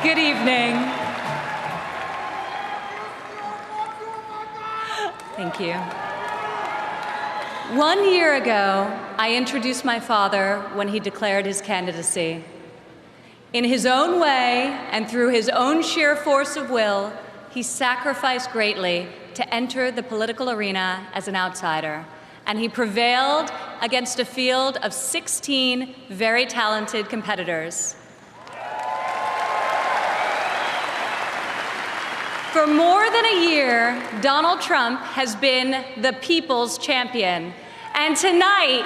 Good evening. Thank you. 1 year ago, I introduced my father when he declared his candidacy. In his own way and through his own sheer force of will, he sacrificed greatly to enter the political arena as an outsider, and he prevailed against a field of 16 very talented competitors. For more than a year, Donald Trump has been the people's champion, and tonight,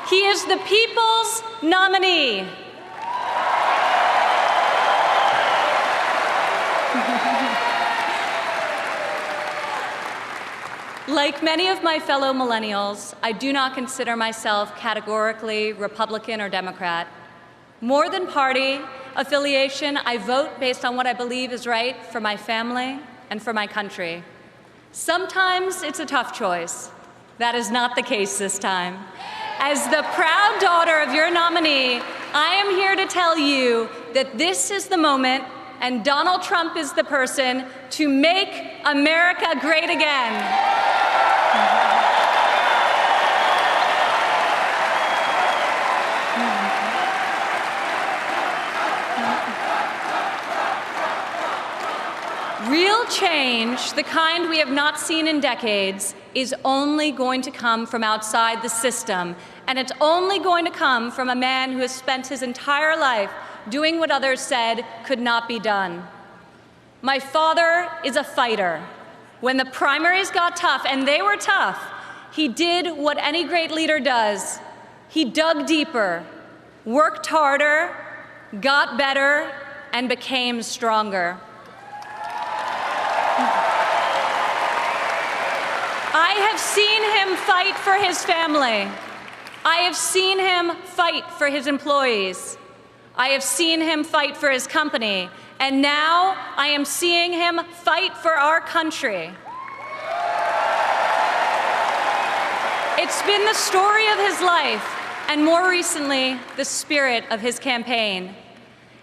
he is the people's nominee. Like many of my fellow millennials, I do not consider myself categorically Republican or Democrat. More than party affiliation, I vote based on what I believe is right for my family and for my country. Sometimes it's a tough choice. That is not the case this time. As the proud daughter of your nominee, I am here to tell you that this is the moment and Donald Trump is the person to make America great again. Real change, the kind we have not seen in decades, is only going to come from outside the system, and it's only going to come from a man who has spent his entire life doing what others said could not be done. My father is a fighter. When the primaries got tough, and they were tough, he did what any great leader does. He dug deeper, worked harder, got better, and became stronger. I have seen him fight for his family. I have seen him fight for his employees. I have seen him fight for his company. And now I am seeing him fight for our country. It's been the story of his life, and more recently, the spirit of his campaign.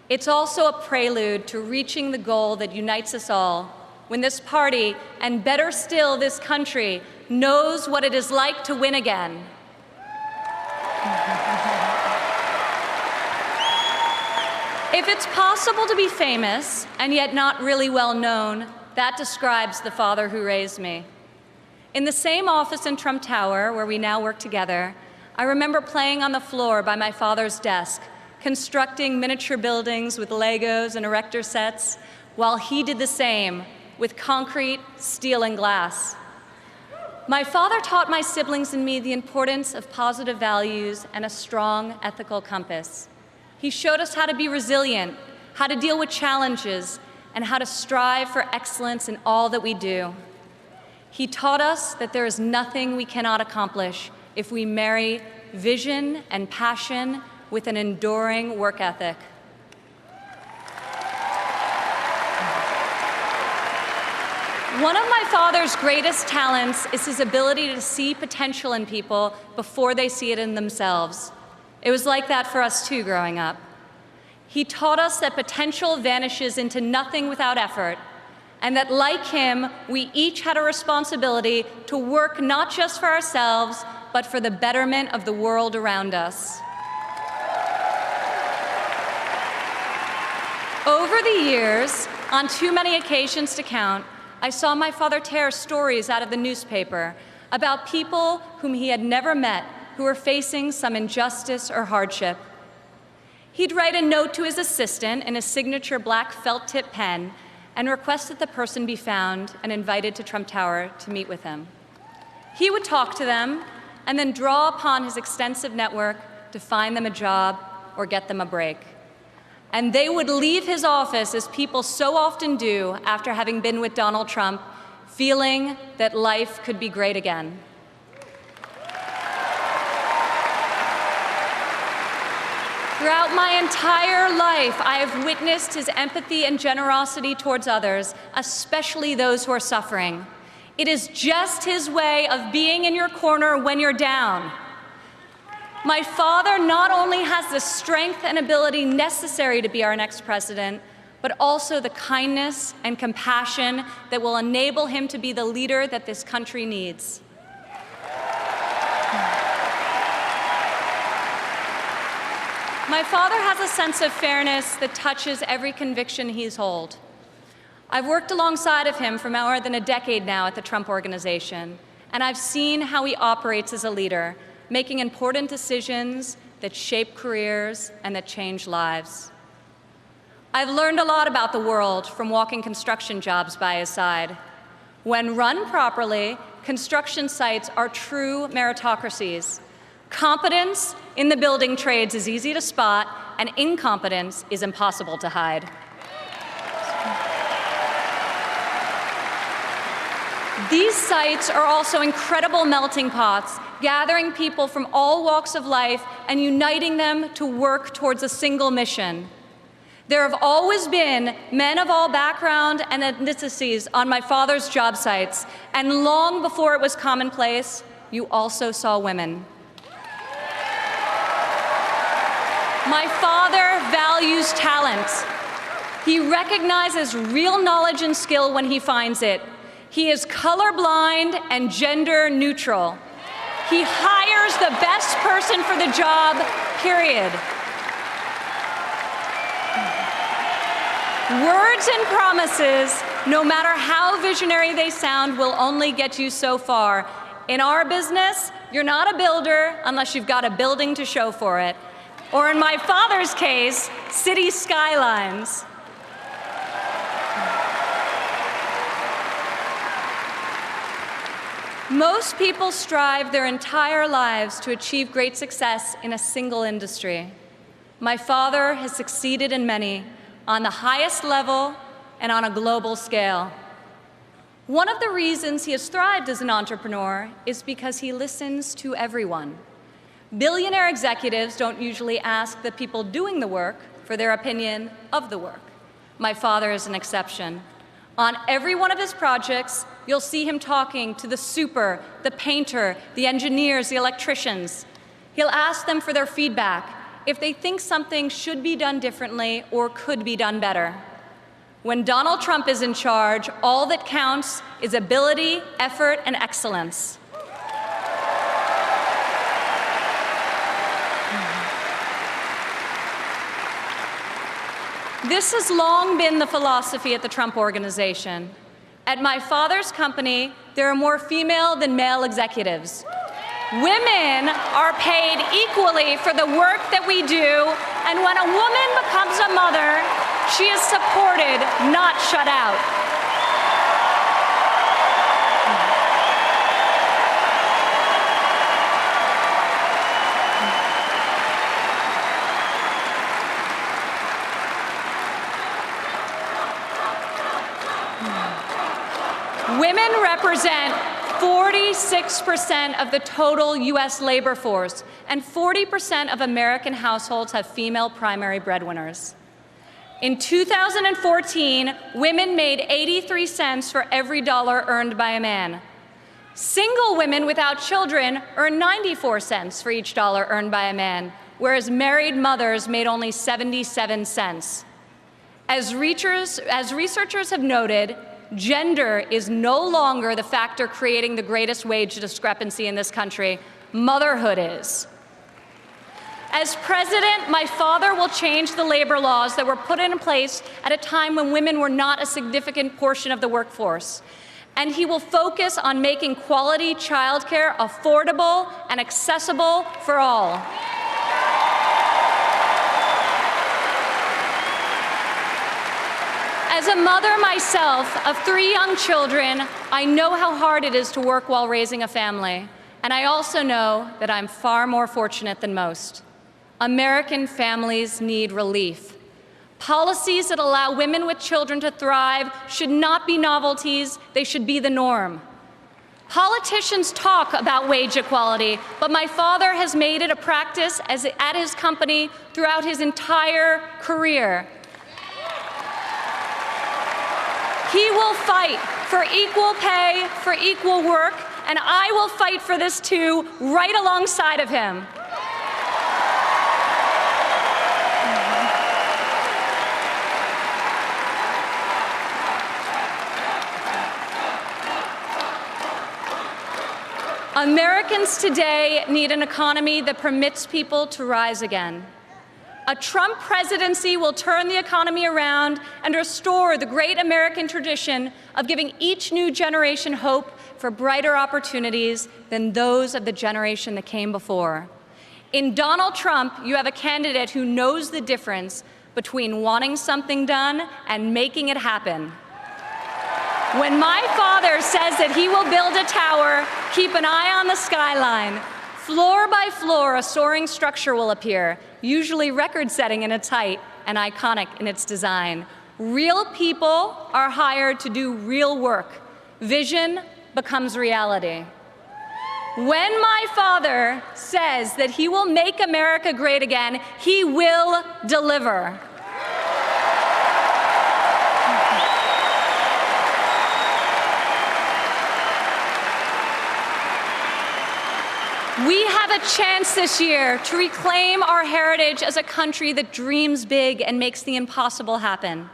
It's also a prelude to reaching the goal that unites us all, when this party, and better still, this country, knows what it is like to win again. If it's possible to be famous and yet not really well known, that describes the father who raised me. In the same office in Trump Tower, where we now work together, I remember playing on the floor by my father's desk, constructing miniature buildings with Legos and erector sets, while he did the same with concrete, steel, and glass. My father taught my siblings and me the importance of positive values and a strong ethical compass. He showed us how to be resilient, how to deal with challenges, and how to strive for excellence in all that we do. He taught us that there is nothing we cannot accomplish if we marry vision and passion with an enduring work ethic. One of my father's greatest talents is his ability to see potential in people before they see it in themselves. It was like that for us too growing up. He taught us that potential vanishes into nothing without effort, and that like him, we each had a responsibility to work not just for ourselves, but for the betterment of the world around us. Over the years, on too many occasions to count, I saw my father tear stories out of the newspaper about people whom he had never met who were facing some injustice or hardship. He'd write a note to his assistant in a signature black felt-tip pen and request that the person be found and invited to Trump Tower to meet with him. He would talk to them and then draw upon his extensive network to find them a job or get them a break. And they would leave his office, as people so often do after having been with Donald Trump, feeling that life could be great again. Throughout my entire life, I have witnessed his empathy and generosity towards others, especially those who are suffering. It is just his way of being in your corner when you're down. My father not only has the strength and ability necessary to be our next president, but also the kindness and compassion that will enable him to be the leader that this country needs. My father has a sense of fairness that touches every conviction he's held. I've worked alongside of him for more than a decade now at the Trump Organization, and I've seen how he operates as a leader, making important decisions that shape careers and that change lives. I've learned a lot about the world from walking construction jobs by his side. When run properly, construction sites are true meritocracies. Competence in the building trades is easy to spot, and incompetence is impossible to hide. These sites are also incredible melting pots, gathering people from all walks of life and uniting them to work towards a single mission. There have always been men of all background and ethnicities on my father's job sites, and long before it was commonplace, you also saw women. My father values talent. He recognizes real knowledge and skill when he finds it. He is colorblind and gender neutral. He hires the best person for the job, period. Words and promises, no matter how visionary they sound, will only get you so far. In our business, you're not a builder unless you've got a building to show for it. Or in my father's case, city skylines. Most people strive their entire lives to achieve great success in a single industry. My father has succeeded in many, on the highest level and on a global scale. One of the reasons he has thrived as an entrepreneur is because he listens to everyone. Billionaire executives don't usually ask the people doing the work for their opinion of the work. My father is an exception. On every one of his projects, you'll see him talking to the super, the painter, the engineers, the electricians. He'll ask them for their feedback, if they think something should be done differently or could be done better. When Donald Trump is in charge, all that counts is ability, effort, and excellence. This has long been the philosophy at the Trump Organization. At my father's company, there are more female than male executives. Women are paid equally for the work that we do, and when a woman becomes a mother, she is supported, not shut out. Women represent 46% of the total US labor force, and 40% of American households have female primary breadwinners. In 2014, women made 83 cents for every dollar earned by a man. Single women without children earn 94 cents for each dollar earned by a man, whereas married mothers made only 77 cents. As researchers have noted, gender is no longer the factor creating the greatest wage discrepancy in this country. Motherhood is. As president, my father will change the labor laws that were put in place at a time when women were not a significant portion of the workforce. And he will focus on making quality childcare affordable and accessible for all. As a mother myself of 3 young children, I know how hard it is to work while raising a family. And I also know that I'm far more fortunate than most. American families need relief. Policies that allow women with children to thrive should not be novelties, they should be the norm. Politicians talk about wage equality, but my father has made it a practice at his company throughout his entire career. He will fight for equal pay, for equal work, and I will fight for this too, right alongside of him. Americans today need an economy that permits people to rise again. A Trump presidency will turn the economy around and restore the great American tradition of giving each new generation hope for brighter opportunities than those of the generation that came before. In Donald Trump, you have a candidate who knows the difference between wanting something done and making it happen. When my father says that he will build a tower, keep an eye on the skyline. Floor by floor, a soaring structure will appear, usually record-setting in its height and iconic in its design. Real people are hired to do real work. Vision becomes reality. When my father says that he will make America great again, he will deliver. We have a chance this year to reclaim our heritage as a country that dreams big and makes the impossible happen.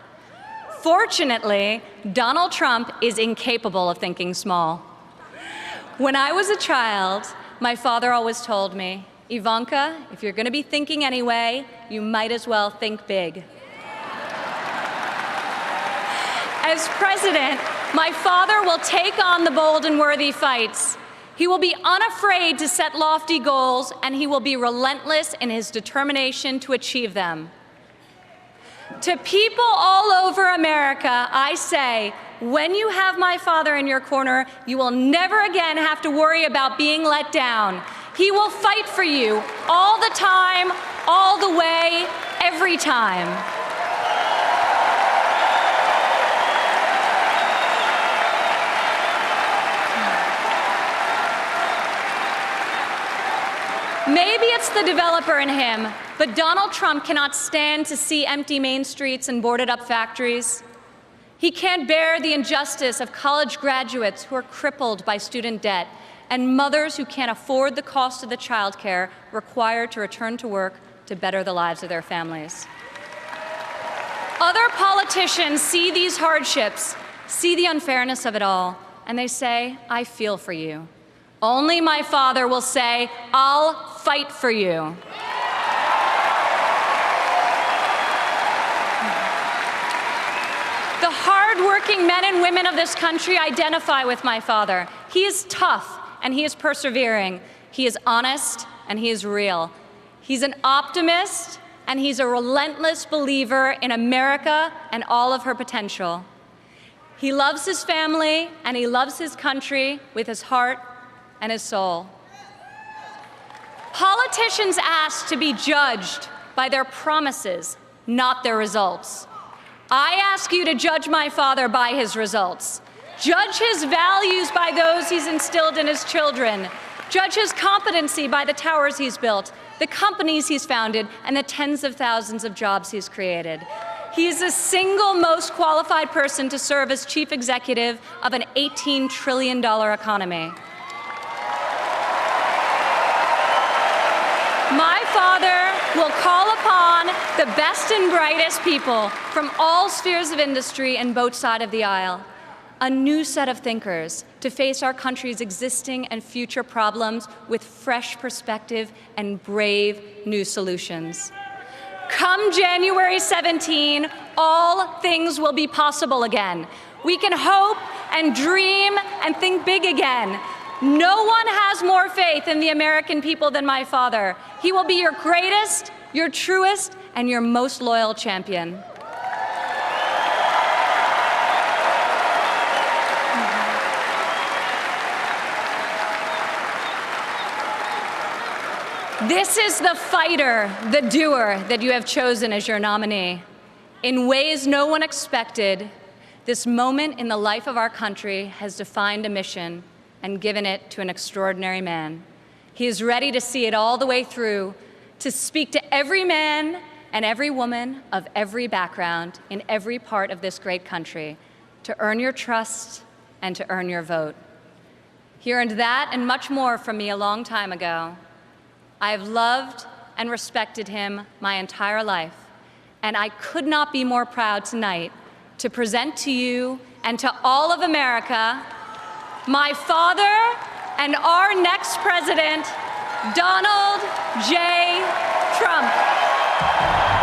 Fortunately, Donald Trump is incapable of thinking small. When I was a child, my father always told me, Ivanka, if you're going to be thinking anyway, you might as well think big. As president, my father will take on the bold and worthy fights. He will be unafraid to set lofty goals, and he will be relentless in his determination to achieve them. To people all over America, I say, when you have my father in your corner, you will never again have to worry about being let down. He will fight for you all the time, all the way, every time. Maybe it's the developer in him, but Donald Trump cannot stand to see empty main streets and boarded-up factories. He can't bear the injustice of college graduates who are crippled by student debt and mothers who can't afford the cost of the childcare required to return to work to better the lives of their families. Other politicians see these hardships, see the unfairness of it all, and they say, I feel for you. Only my father will say, I'll fight for you. The hard-working men and women of this country identify with my father. He is tough and he is persevering. He is honest and he is real. He's an optimist and he's a relentless believer in America and all of her potential. He loves his family and he loves his country with his heart and his soul. Politicians ask to be judged by their promises, not their results. I ask you to judge my father by his results. Judge his values by those he's instilled in his children. Judge his competency by the towers he's built, the companies he's founded, and the tens of thousands of jobs he's created. He is the single most qualified person to serve as chief executive of an $18 trillion economy. My father will call upon the best and brightest people from all spheres of industry and both sides of the aisle, a new set of thinkers to face our country's existing and future problems with fresh perspective and brave new solutions. Come January 17, all things will be possible again. We can hope and dream and think big again. No one has more faith in the American people than my father. He will be your greatest, your truest, and your most loyal champion. This is the fighter, the doer that you have chosen as your nominee. In ways no one expected, this moment in the life of our country has defined a mission and given it to an extraordinary man. He is ready to see it all the way through, to speak to every man and every woman of every background in every part of this great country, to earn your trust and to earn your vote. He earned that and much more from me a long time ago. I have loved and respected him my entire life, and I could not be more proud tonight to present to you and to all of America my father, and our next president, Donald J. Trump.